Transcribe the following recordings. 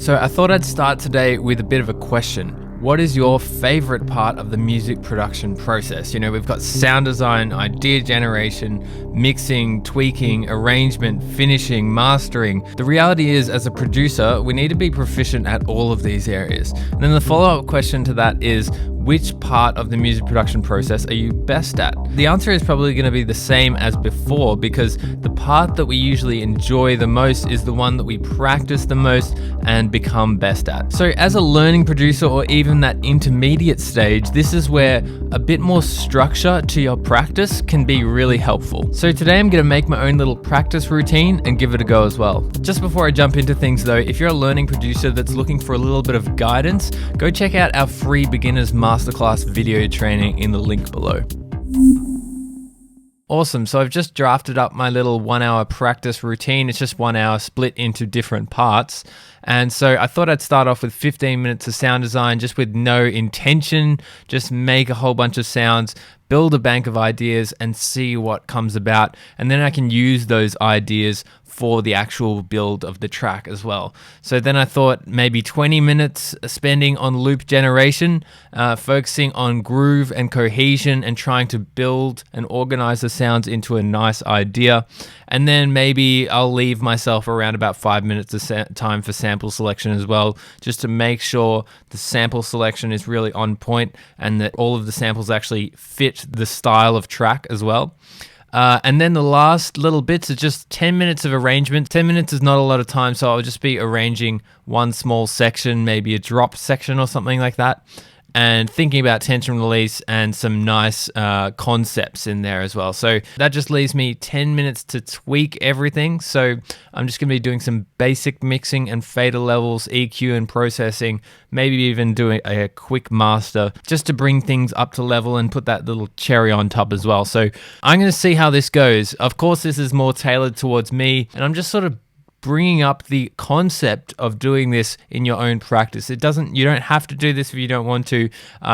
So I thought I'd start today with a bit of a question. What is your favorite part of the music production process? You know, we've got sound design, idea generation, mixing, tweaking, arrangement, finishing, mastering. The reality is, as a producer, we need to be proficient at all of these areas. And then the follow-up question to that is, which part of the music production process are you best at? The answer is probably going to be the same as before, because the part that we usually enjoy the most is the one that we practice the most and become best at. So as a learning producer, or even that intermediate stage, this is where a bit more structure to your practice can be really helpful. So today I'm going to make my own little practice routine and give it a go as well. Just before I jump into things though, if you're a learning producer that's looking for a little bit of guidance, go check out our free beginners masterclass video training in the link below. Awesome, so I've just drafted up my little 1 hour practice routine. It's just 1 hour split into different parts. And so I thought I'd start off with 15 minutes of sound design, just with no intention, just make a whole bunch of sounds, build a bank of ideas and see what comes about. And then I can use those ideas for the actual build of the track as well. So then I thought maybe 20 minutes spending on loop generation, focusing on groove and cohesion and trying to build and organize the sounds into a nice idea. And then maybe I'll leave myself around about 5 minutes of time for sample selection as well, just to make sure the sample selection is really on point and that all of the samples actually fit the style of track as well. And then the last little bits are just 10 minutes of arrangement. 10 minutes is not a lot of time, so I'll just be arranging one small section, maybe a drop section or something like that, and thinking about tension release and some nice concepts in there as well. So that just leaves me 10 minutes to tweak everything. So I'm just gonna be doing some basic mixing and fader levels, EQ and processing, maybe even doing a quick master just to bring things up to level and put that little cherry on top as well. So I'm gonna see how this goes. Of course, this is more tailored towards me, and I'm just sort of bringing up the concept of doing this in your own practice. You don't have to do this if you don't want to.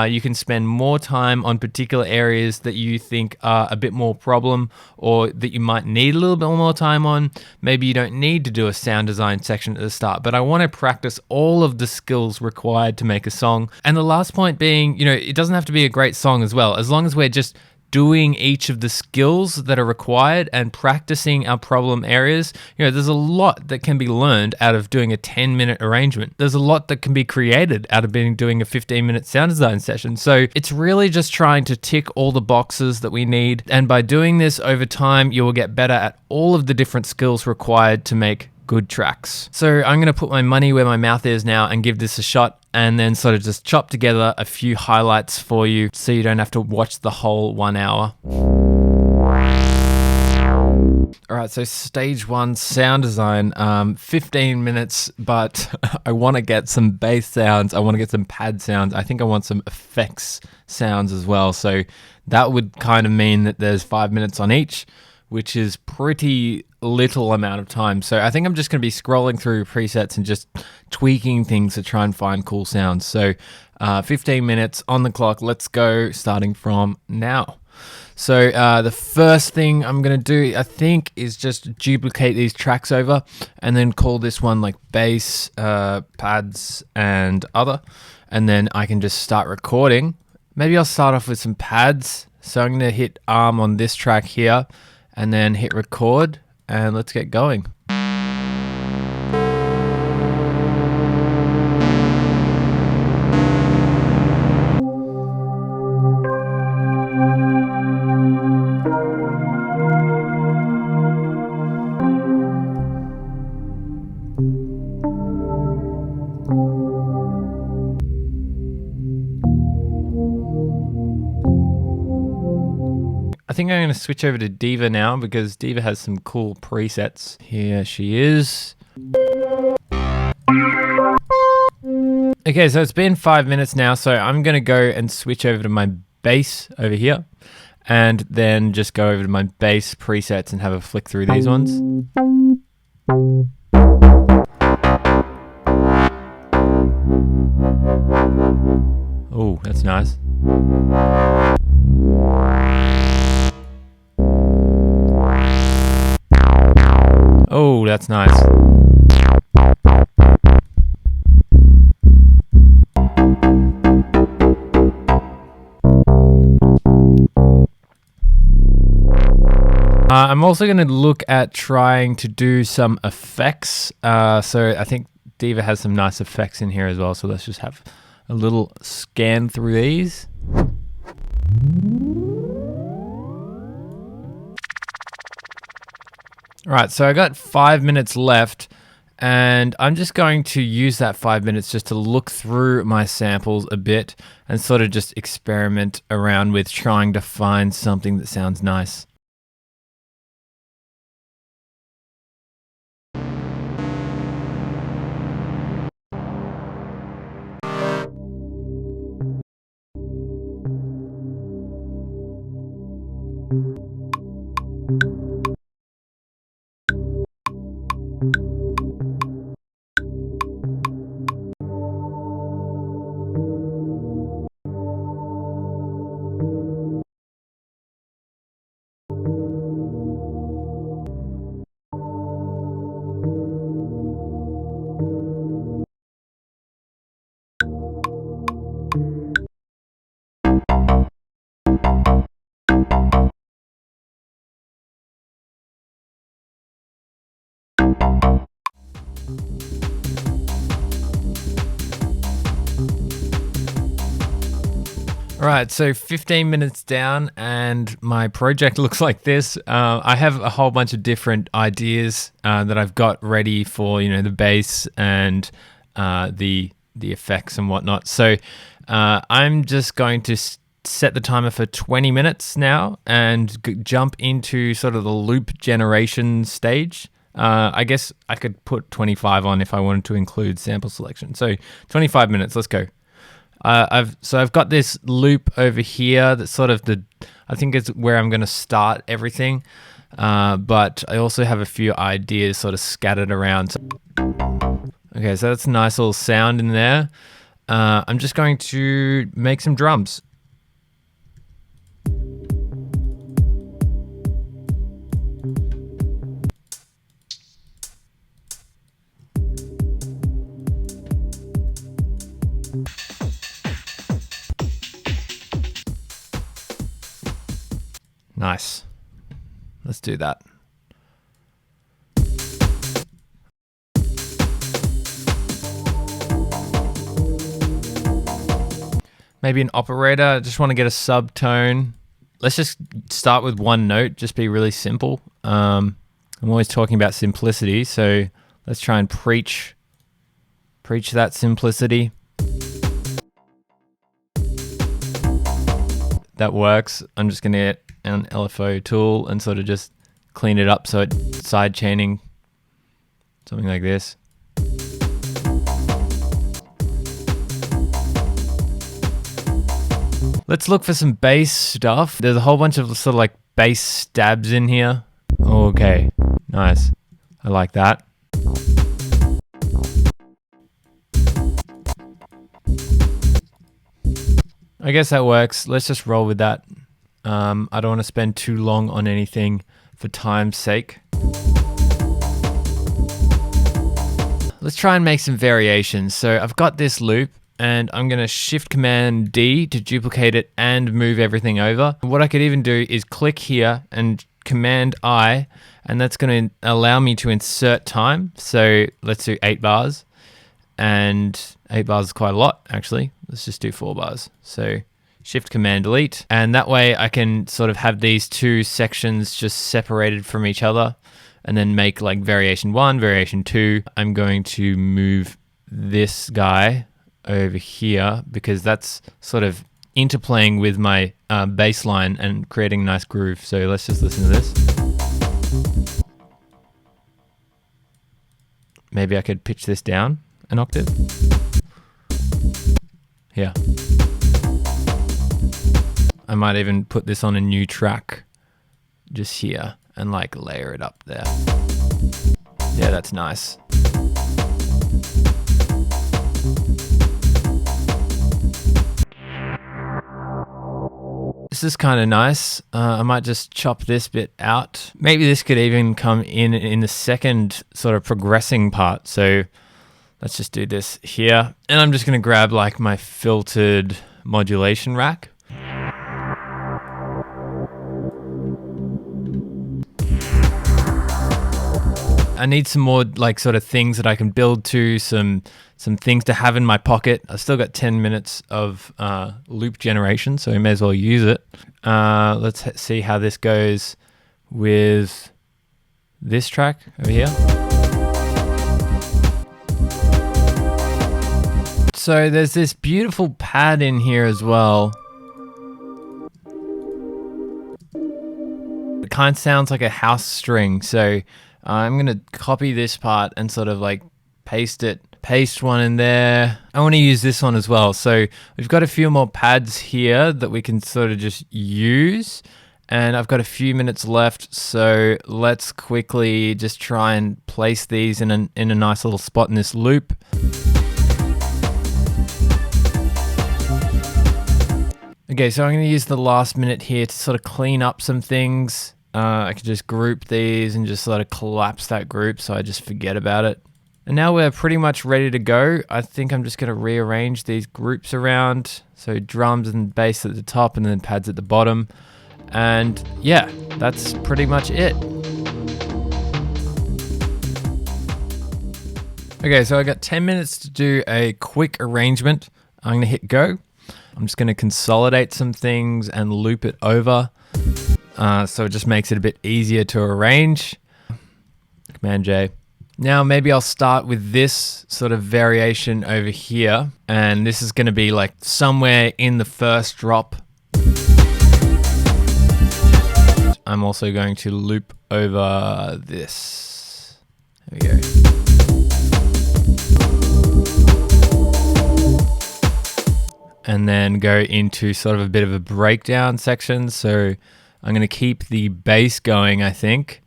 You can spend more time on particular areas that you think are a bit more problem, or that you might need a little bit more time on. Maybe you don't need to do a sound design section at the start, but I want to practice all of the skills required to make a song. And the last point being, it doesn't have to be a great song as well, as long as we're just doing each of the skills that are required and practicing our problem areas. There's a lot that can be learned out of doing a 10-minute arrangement. There's a lot that can be created out of doing a 15-minute sound design session. So it's really just trying to tick all the boxes that we need. And by doing this over time, you will get better at all of the different skills required to make good tracks. So I'm going to put my money where my mouth is now and give this a shot, and then sort of just chop together a few highlights for you so you don't have to watch the whole 1 hour. All right, so stage one, sound design, 15 minutes, but I want to get some bass sounds. I want to get some pad sounds. I think I want some effects sounds as well. So that would kind of mean that there's 5 minutes on each, which is pretty little amount of time. So I think I'm just going to be scrolling through presets and just tweaking things to try and find cool sounds. So 15 minutes on the clock. Let's go, starting from now. So the first thing I'm going to do, I think, is just duplicate these tracks over and then call this one like bass, pads, and other. And then I can just start recording. Maybe I'll start off with some pads. So I'm going to hit arm on this track here and then hit record, and let's get going. I think I'm going to switch over to Diva now because Diva has some cool presets. Here she is. Okay, so it's been 5 minutes now, so I'm going to go and switch over to my bass over here and then just go over to my bass presets and have a flick through these ones. Oh, that's nice. Oh, that's nice. I'm also going to look at trying to do some effects. So I think Diva has some nice effects in here as well. So let's just have a little scan through these. All right, so I got 5 minutes left, and I'm just going to use that 5 minutes just to look through my samples a bit and sort of just experiment around with trying to find something that sounds nice. All right, so 15 minutes down and my project looks like this. I have a whole bunch of different ideas that I've got ready for, the bass and the effects and whatnot. So I'm just going to set the timer for 20 minutes now and jump into sort of the loop generation stage. I guess I could put 25 on if I wanted to include sample selection. So 25 minutes, let's go. I've got this loop over here that's sort of I think it's where I'm going to start everything. But I also have a few ideas sort of scattered around. Okay, so that's a nice little sound in there. I'm just going to make some drums. Nice. Let's do that. Maybe an operator. I just want to get a subtone. Let's just start with one note. Just be really simple. I'm always talking about simplicity, so let's try and preach that simplicity. That works. I'm just going to get an LFO tool and sort of just clean it up so it's side chaining, something like this. Let's look for some bass stuff. There's a whole bunch of sort of like bass stabs in here. Okay, nice. I like that. I guess that works. Let's just roll with that. I don't want to spend too long on anything for time's sake. Let's try and make some variations. So I've got this loop and I'm going to Shift Command D to duplicate it and move everything over. What I could even do is click here and Command I, and that's going to allow me to insert time. So let's do 8 bars, and 8 bars is quite a lot actually. Let's just do 4 bars. So Shift Command Delete, and that way I can sort of have these two sections just separated from each other and then make like variation 1, variation 2. I'm going to move this guy over here because that's sort of interplaying with my bass line and creating a nice groove. So let's just listen to this. Maybe I could pitch this down an octave. Yeah. I might even put this on a new track just here and like layer it up there. Yeah, that's nice. This is kind of nice. I might just chop this bit out. Maybe this could even come in the second sort of progressing part. So let's just do this here. And I'm just going to grab like my filtered modulation rack. I need some more like sort of things that I can build to, some things to have in my pocket. I've still got 10 minutes of loop generation, so we may as well use it. Let's see how this goes with this track over here. So there's this beautiful pad in here as well. It kind of sounds like a house string. So I'm going to copy this part and sort of like paste one in there. I want to use this one as well. So we've got a few more pads here that we can sort of just use. And I've got a few minutes left. So let's quickly just try and place these in a nice little spot in this loop. Okay, so I'm going to use the last minute here to sort of clean up some things. I can just group these and just sort of collapse that group so I just forget about it. And now we're pretty much ready to go. I think I'm just going to rearrange these groups around. So drums and bass at the top and then pads at the bottom. And yeah, that's pretty much it. Okay, so I got 10 minutes to do a quick arrangement. I'm going to hit go. I'm just going to consolidate some things and loop it over. So it just makes it a bit easier to arrange. Command J. Now maybe I'll start with this sort of variation over here. And this is going to be like somewhere in the first drop. I'm also going to loop over this. There we go. And then go into sort of a bit of a breakdown section. So I'm going to keep the bass going, I think.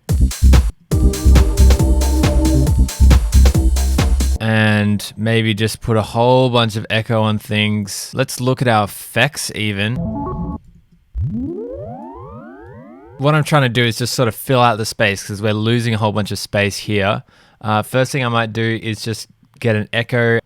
And maybe just put a whole bunch of echo on things. Let's look at our effects even. What I'm trying to do is just sort of fill out the space because we're losing a whole bunch of space here. First thing I might do is just get an echo.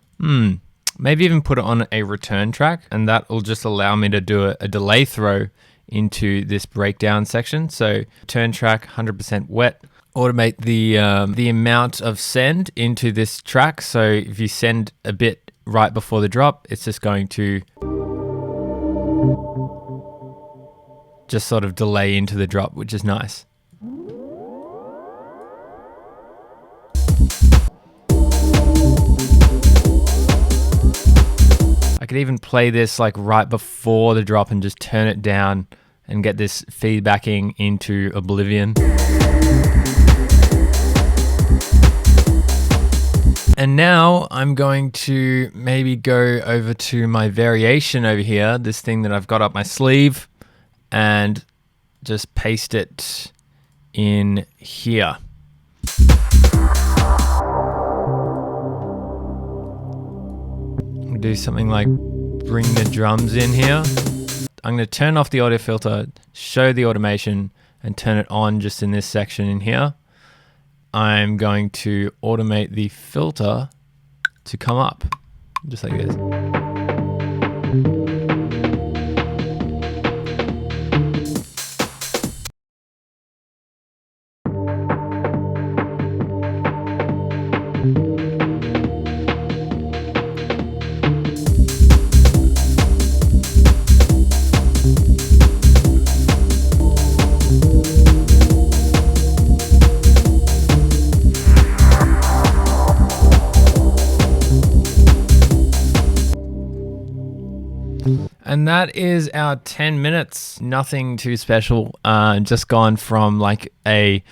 Maybe even put it on a return track, and that will just allow me to do a delay throw into this breakdown section. So turn track 100% wet. Automate the amount of send into this track. So if you send a bit right before the drop, it's just going to just sort of delay into the drop, which is nice. I could even play this like right before the drop and just turn it down and get this feedbacking into oblivion. And now I'm going to maybe go over to my variation over here, this thing that I've got up my sleeve, and just paste it in here. Do something like bring the drums in here. I'm going to turn off the audio filter, show the automation, and turn it on just in this section in here. I'm going to automate the filter to come up, just like this. And that is our 10 minutes. Nothing too special. Just gone from like a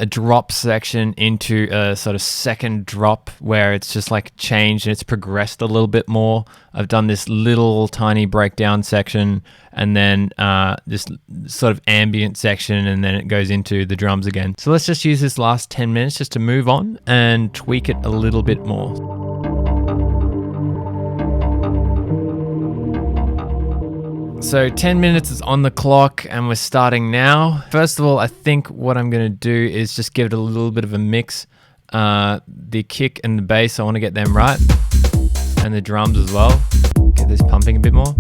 drop section into a sort of second drop where it's just like changed and it's progressed a little bit more. I've done this little tiny breakdown section and then this sort of ambient section, and then it goes into the drums again. So let's just use this last 10 minutes just to move on and tweak it a little bit more. So 10 minutes is on the clock and we're starting now. First of all, I think what I'm going to do is just give it a little bit of a mix. The kick and the bass, I want to get them right. And the drums as well. Get this pumping a bit more.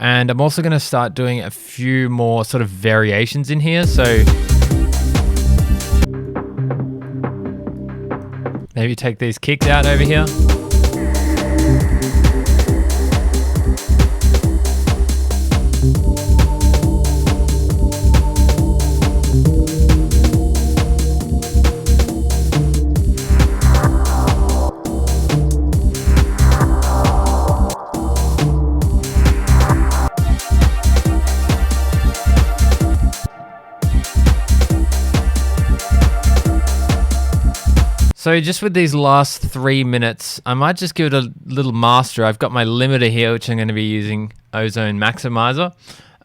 And I'm also going to start doing a few more sort of variations in here. So Maybe take these kicks out over here. So just with these last 3 minutes, I might just give it a little master. I've got my limiter here, which I'm going to be using Ozone Maximizer.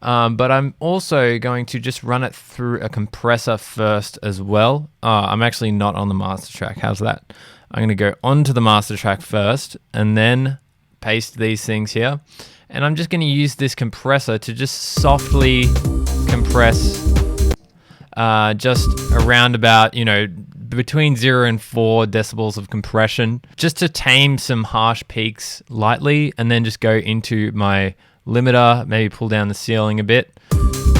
But I'm also going to just run it through a compressor first as well. I'm actually not on the master track. How's that? I'm going to go onto the master track first and then paste these things here. And I'm just going to use this compressor to just softly compress just around about, between 0 and 4 decibels of compression, just to tame some harsh peaks lightly, and then just go into my limiter, maybe pull down the ceiling a bit,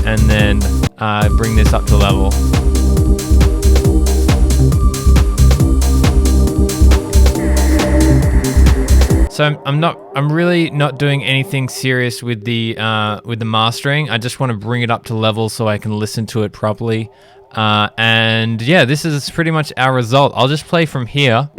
and then bring this up to level. So I'm really not doing anything serious with the mastering. I just want to bring it up to level so I can listen to it properly. And yeah, this is pretty much our result. I'll just play from here.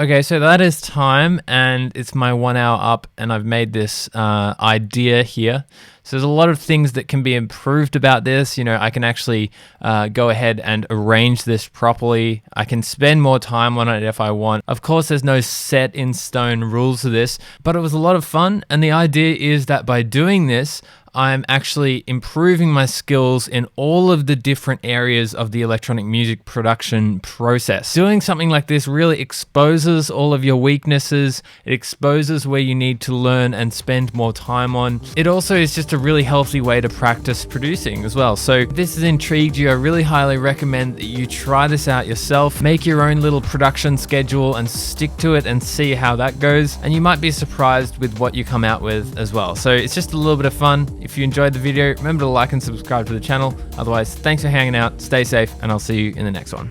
Okay, so that is time, and it's my 1 hour up, and I've made this idea here. So there's a lot of things that can be improved about this. I can actually go ahead and arrange this properly. I can spend more time on it if I want. Of course, there's no set in stone rules to this, but it was a lot of fun. And the idea is that by doing this, I'm actually improving my skills in all of the different areas of the electronic music production process. Doing something like this really exposes all of your weaknesses. It exposes where you need to learn and spend more time on. It also is just a really healthy way to practice producing as well. So if this has intrigued you, I really highly recommend that you try this out yourself. Make your own little production schedule and stick to it and see how that goes. And you might be surprised with what you come out with as well. So it's just a little bit of fun. If you enjoyed the video, remember to like and subscribe to the channel. Otherwise, thanks for hanging out, stay safe, and I'll see you in the next one.